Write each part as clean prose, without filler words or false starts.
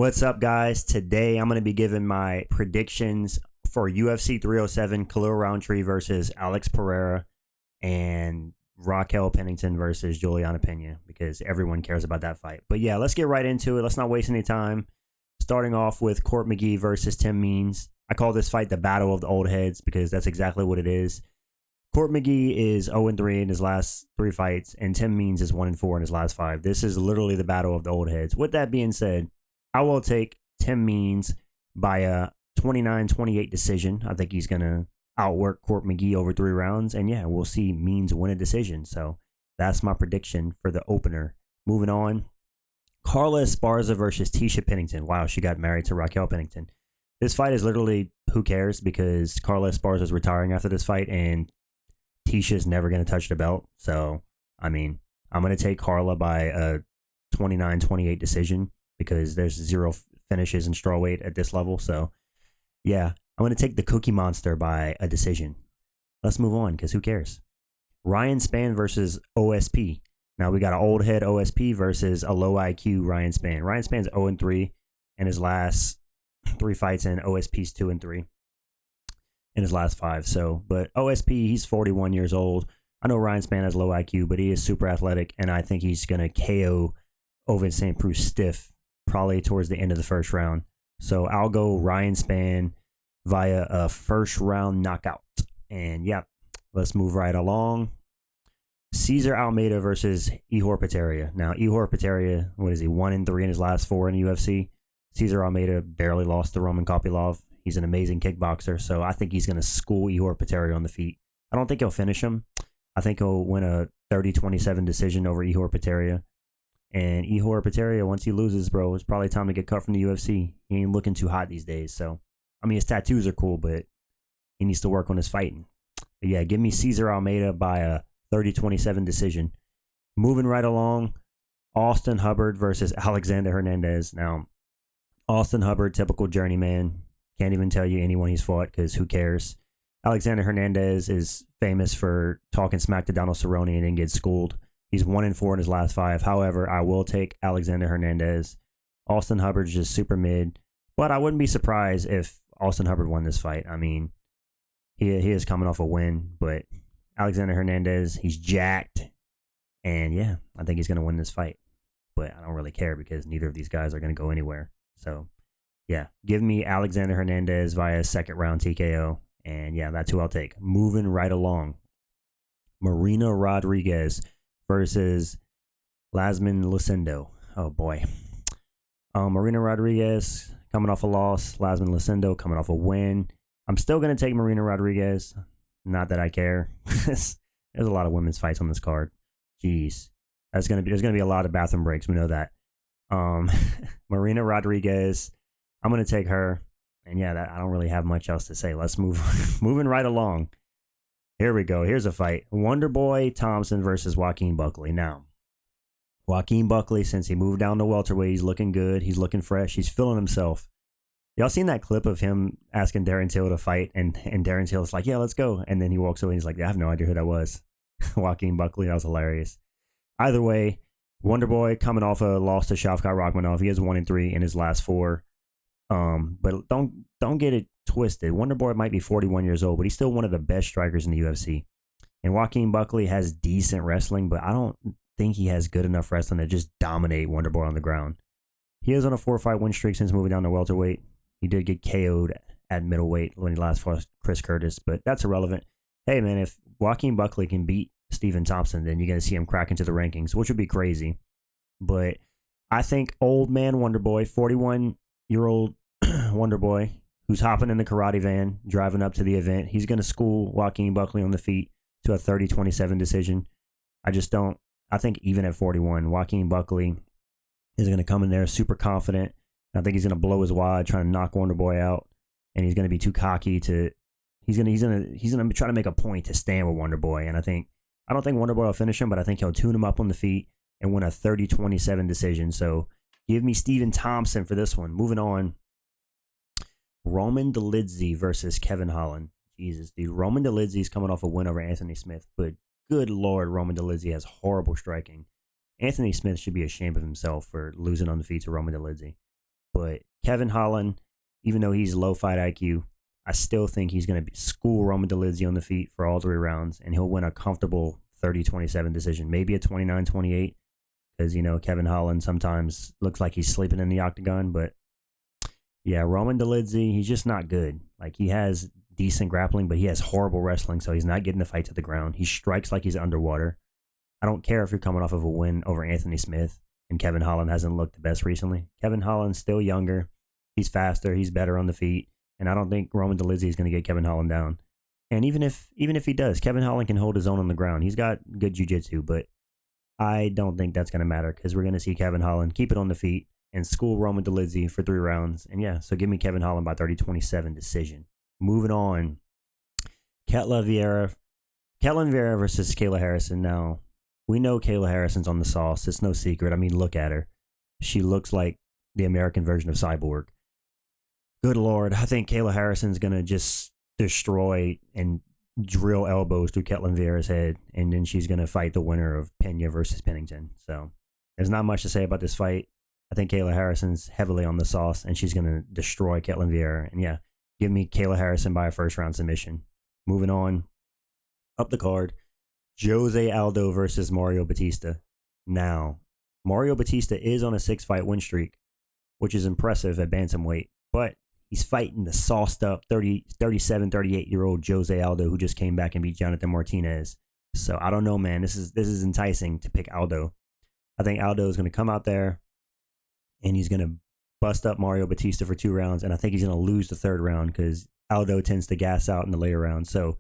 What's up, guys? Today I'm going to be giving my predictions for UFC 307, Khalil Roundtree versus Alex Pereira, and Raquel Pennington versus Juliana Pena, because everyone cares about that fight. But yeah, let's get right into it. Let's not waste any time. Starting off with Court McGee versus Tim Means. I call this fight the Battle of the Old Heads because that's exactly what it is. Court McGee is 0-3 in his last 3 fights, and Tim Means is 1-4 in his last 5. This is literally the Battle of the Old Heads. With that being said, I will take Tim Means by a 29-28 decision. I think he's going to outwork Court McGee over 3 rounds. And yeah, we'll see Means win a decision. So that's my prediction for the opener. Moving on, Carla Esparza versus Tisha Pennington. Wow, she got married to Raquel Pennington. This fight is literally who cares, because Carla Esparza is retiring after this fight and Tisha's never going to touch the belt. So, I mean, I'm going to take Carla by a 29-28 decision, because there's 0 finishes in strawweight at this level. So, yeah, I'm going to take the Cookie Monster by a decision. Let's move on, because who cares? Ryan Spann versus OSP. Now, we got an old head OSP versus a low IQ Ryan Spann. Ryan Spann's 0-3 in his last 3 fights, and OSP's 2-3 in his last 5. So, but OSP, he's 41 years old. I know Ryan Spann has low IQ, but he is super athletic, and I think he's going to KO Ovince St. Preux stiff, probably towards the end of the first round. So I'll go Ryan Spann via a first round knockout. And yeah, let's move right along. Cesar Almeida versus Ihor Potieria. Now, Ihor Potieria, what is he, 1-3 in his last 4 in the UFC? Cesar Almeida barely lost to Roman Kopylov. He's an amazing kickboxer, so I think he's going to school Ihor Potieria on the feet. I don't think he'll finish him. I think he'll win a 30-27 decision over Ihor Potieria. And Ihor Potieria, once he loses, bro, it's probably time to get cut from the UFC. He ain't looking too hot these days. So, I mean, his tattoos are cool, but he needs to work on his fighting. But yeah, give me Cesar Almeida by a 30-27 decision. Moving right along, Austin Hubbard versus Alexander Hernandez. Now, Austin Hubbard, typical journeyman. Can't even tell you anyone he's fought, because who cares? Alexander Hernandez is famous for talking smack to Donald Cerrone and then get schooled. He's 1-4 in his last 5. However, I will take Alexander Hernandez. Austin Hubbard's just super mid, but I wouldn't be surprised if Austin Hubbard won this fight. I mean, he is coming off a win, but Alexander Hernandez, he's jacked, and yeah, I think he's going to win this fight. But I don't really care, because neither of these guys are going to go anywhere. So, yeah, give me Alexander Hernandez via second round TKO, and yeah, that's who I'll take. Moving right along, Marina Rodriguez versus Lasmin Lucindo. Oh boy. Marina Rodriguez coming off a loss. Lasmin Lucindo coming off a win. I'm still going to take Marina Rodriguez. Not that I care. There's a lot of women's fights on this card. Jeez. There's going to be a lot of bathroom breaks. We know that. Marina Rodriguez, I'm going to take her. And yeah, I don't really have much else to say. Let's moving right along. Here we go. Here's a fight. Wonderboy Thompson versus Joaquin Buckley. Now, Joaquin Buckley, since he moved down to welterweight, he's looking good. He's looking fresh. He's feeling himself. Y'all seen that clip of him asking Darren Till to fight, and Darren Till's like, yeah, let's go. And then he walks away and he's like, I have no idea who that was. Joaquin Buckley, that was hilarious. Either way, Wonderboy coming off a loss to Shavkat Rakhmonov. He is 1-3 in his last 4. But don't get it twisted. Wonderboy might be 41 years old, but he's still one of the best strikers in the UFC. And Joaquin Buckley has decent wrestling, but I don't think he has good enough wrestling to just dominate Wonderboy on the ground. He is on a 4-fight win streak since moving down to welterweight. He did get KO'd at middleweight when he last fought Chris Curtis, but that's irrelevant. Hey, man, if Joaquin Buckley can beat Stephen Thompson, then you're going to see him crack into the rankings, which would be crazy. But I think old man Wonderboy, 41-year-old Wonderboy, who's hopping in the karate van, driving up to the event, he's going to school Joaquin Buckley on the feet to a 30-27 decision. I think even at 41, Joaquin Buckley is going to come in there super confident. I think he's going to blow his wad, trying to knock Wonderboy out, and he's going to be too cocky to. He's going to try to make a point to stand with Wonderboy, and I don't think Wonderboy will finish him, but I think he'll tune him up on the feet and win a 30-27 decision. So give me Stephen Thompson for this one. Moving on, Roman Dolidze versus Kevin Holland. Jesus, dude, Roman Dolidze's coming off a win over Anthony Smith, but good Lord, Roman Dolidze has horrible striking. Anthony Smith should be ashamed of himself for losing on the feet to Roman Dolidze. But Kevin Holland, even though he's low fight IQ, I still think he's going to school Roman Dolidze on the feet for all 3 rounds, and he'll win a comfortable 30-27 decision, maybe a 29-28, because, Kevin Holland sometimes looks like he's sleeping in the octagon. But, yeah, Roman Dolidze, he's just not good. Like, he has decent grappling, but he has horrible wrestling, so he's not getting the fight to the ground. He strikes like he's underwater. I don't care if you're coming off of a win over Anthony Smith, and Kevin Holland hasn't looked the best recently. Kevin Holland's still younger. He's faster. He's better on the feet. And I don't think Roman Dolidze is going to get Kevin Holland down. And even if he does, Kevin Holland can hold his own on the ground. He's got good jiu-jitsu, but I don't think that's going to matter because we're going to see Kevin Holland keep it on the feet and school Roman Dolidze for 3 rounds. And yeah, so give me Kevin Holland by 30-27 decision. Moving on, Ketlen Vieira versus Kayla Harrison. Now, we know Kayla Harrison's on the sauce. It's no secret. I mean, look at her. She looks like the American version of Cyborg. Good Lord, I think Kayla Harrison's going to just destroy and drill elbows through Ketlen Vieira's head, and then she's going to fight the winner of Pena versus Pennington. So there's not much to say about this fight. I think Kayla Harrison's heavily on the sauce, and she's going to destroy Ketlen Vieira. And yeah, give me Kayla Harrison by a first-round submission. Moving on, up the card, Jose Aldo versus Mario Batista. Now, Mario Batista is on a 6-fight win streak, which is impressive at bantamweight, but he's fighting the sauced-up 37, 38-year-old Jose Aldo who just came back and beat Jonathan Martinez. So I don't know, man. This is enticing to pick Aldo. I think Aldo is going to come out there, and he's going to bust up Mario Batista for 2 rounds, and I think he's going to lose the 3rd round because Aldo tends to gas out in the later rounds. So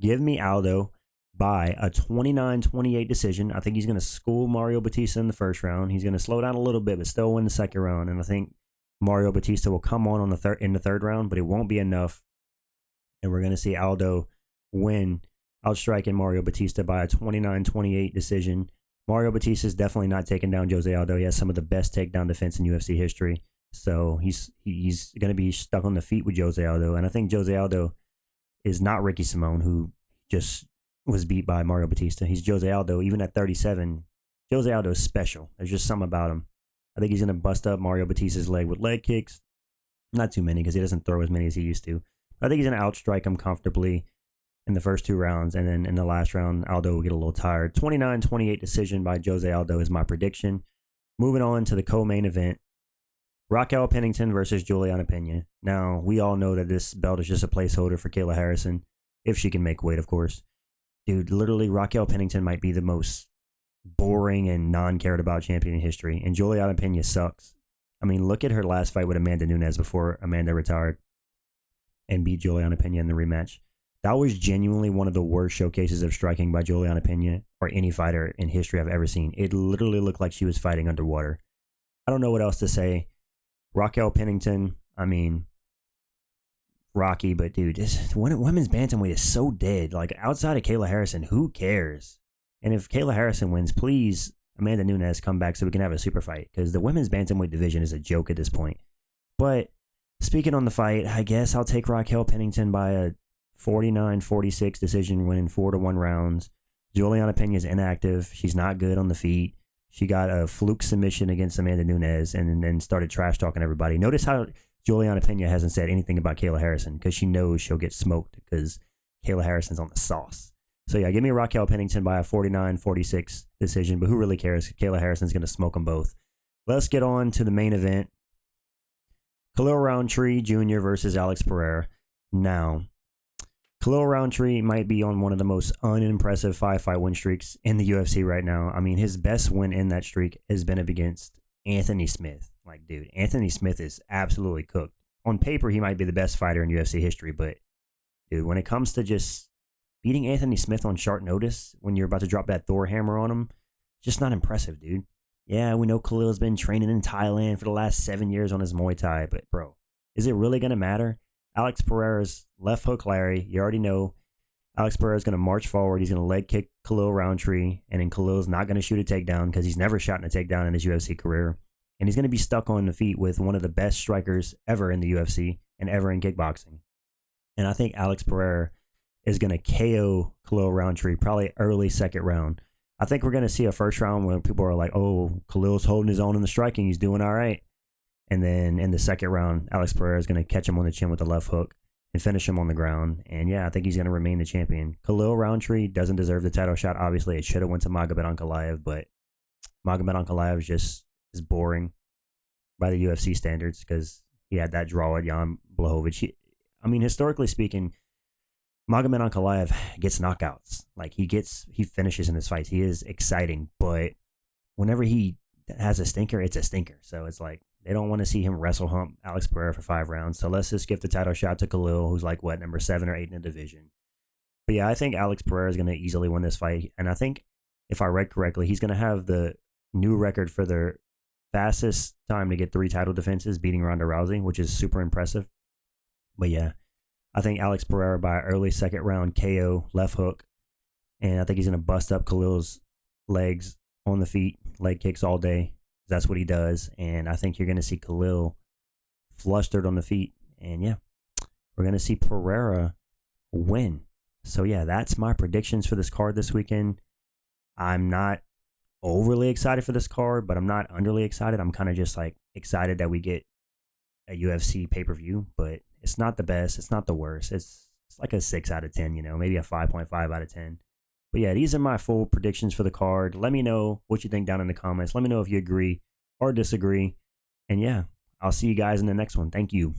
give me Aldo by a 29-28 decision. I think he's going to school Mario Batista in the 1st round. He's going to slow down a little bit, but still win the 2nd round. And I think Mario Batista will come on in the 3rd round, but it won't be enough. And we're going to see Aldo win, outstriking Mario Batista by a 29-28 decision. Mario Batista is definitely not taking down Jose Aldo. He has some of the best takedown defense in UFC history. So he's going to be stuck on the feet with Jose Aldo. And I think Jose Aldo is not Ricky Simone, who just was beat by Mario Batista. He's Jose Aldo. Even at 37, Jose Aldo is special. There's just something about him. I think he's going to bust up Mario Batista's leg with leg kicks. Not too many because he doesn't throw as many as he used to. I think he's going to outstrike him comfortably in the first 2 rounds. And then in the last round, Aldo will get a little tired. 29-28 decision by Jose Aldo is my prediction. Moving on to the co-main event. Raquel Pennington versus Juliana Pena. Now, we all know that this belt is just a placeholder for Kayla Harrison. If she can make weight, of course. Dude, literally, Raquel Pennington might be the most boring and non-cared about champion in history. And Juliana Pena sucks. I mean, look at her last fight with Amanda Nunes before Amanda retired and beat Juliana Pena in the rematch. That was genuinely one of the worst showcases of striking by Juliana Pena or any fighter in history I've ever seen. It literally looked like she was fighting underwater. I don't know what else to say. Raquel Pennington, I mean, Rocky, but dude, women's bantamweight is so dead. Like, outside of Kayla Harrison, who cares? And if Kayla Harrison wins, please, Amanda Nunes, come back so we can have a super fight, because the women's bantamweight division is a joke at this point. But speaking on the fight, I guess I'll take Raquel Pennington by a 49-46 decision, winning 4-1 rounds. Juliana Pena is inactive. She's not good on the feet. She got a fluke submission against Amanda Nunes and then started trash talking everybody. Notice how Juliana Pena hasn't said anything about Kayla Harrison because she knows she'll get smoked because Kayla Harrison's on the sauce. So yeah, give me Raquel Pennington by a 49-46 decision, but who really cares? Kayla Harrison's going to smoke them both. Let's get on to the main event. Khalil Roundtree Jr. versus Alex Pereira. Now, Khalil Roundtree might be on one of the most unimpressive 5-fight win streaks in the UFC right now. I mean, his best win in that streak has been up against Anthony Smith. Like, dude, Anthony Smith is absolutely cooked. On paper, he might be the best fighter in UFC history, but, dude, when it comes to just beating Anthony Smith on short notice when you're about to drop that Thor hammer on him, just not impressive, dude. Yeah, we know Khalil's been training in Thailand for the last 7 years on his Muay Thai, but, bro, is it really going to matter? Alex Pereira's left hook Larry, you already know. Alex Pereira's going to march forward. He's going to leg kick Khalil Roundtree, and then Khalil's not going to shoot a takedown because he's never shot in a takedown in his UFC career. And he's going to be stuck on the feet with one of the best strikers ever in the UFC and ever in kickboxing. And I think Alex Pereira is going to KO Khalil Roundtree probably early 2nd round. I think we're going to see a 1st round where people are like, oh, Khalil's holding his own in the striking. He's doing all right. And then in the second round, Alex Pereira is going to catch him on the chin with the left hook and finish him on the ground. And yeah, I think he's going to remain the champion. Khalil Roundtree doesn't deserve the title shot. Obviously, it should have went to Magomed Ankalaev, but Magomed Ankalaev is boring by the UFC standards because he had that draw at Jan Blachowicz. I mean, historically speaking, Magomed Ankalaev gets knockouts. Like he finishes in his fights. He is exciting, but whenever he has a stinker, it's a stinker. So it's like they don't want to see him wrestle hump Alex Pereira for 5 rounds. So let's just give the title shot to Khalil, who's like number 7 or 8 in the division. But yeah, I think Alex Pereira is going to easily win this fight, and I think if I read correctly, he's going to have the new record for the fastest time to get 3 title defenses, beating Ronda Rousey, which is super impressive. But yeah, I think Alex Pereira by early second round KO, left hook, and I think he's going to bust up Khalil's legs on the feet, leg kicks all day. That's what he does, and I think you're going to see Khalil flustered on the feet, and yeah, we're going to see Pereira win. So yeah, that's my predictions for this card this weekend. I'm not overly excited for this card, but I'm not underly excited. I'm kind of just like excited that we get a UFC pay-per-view, but it's not the best. It's not the worst. It's like a 6 out of 10, maybe a 5.5 out of 10. But yeah, these are my full predictions for the card. Let me know what you think down in the comments. Let me know if you agree or disagree. And yeah, I'll see you guys in the next one. Thank you.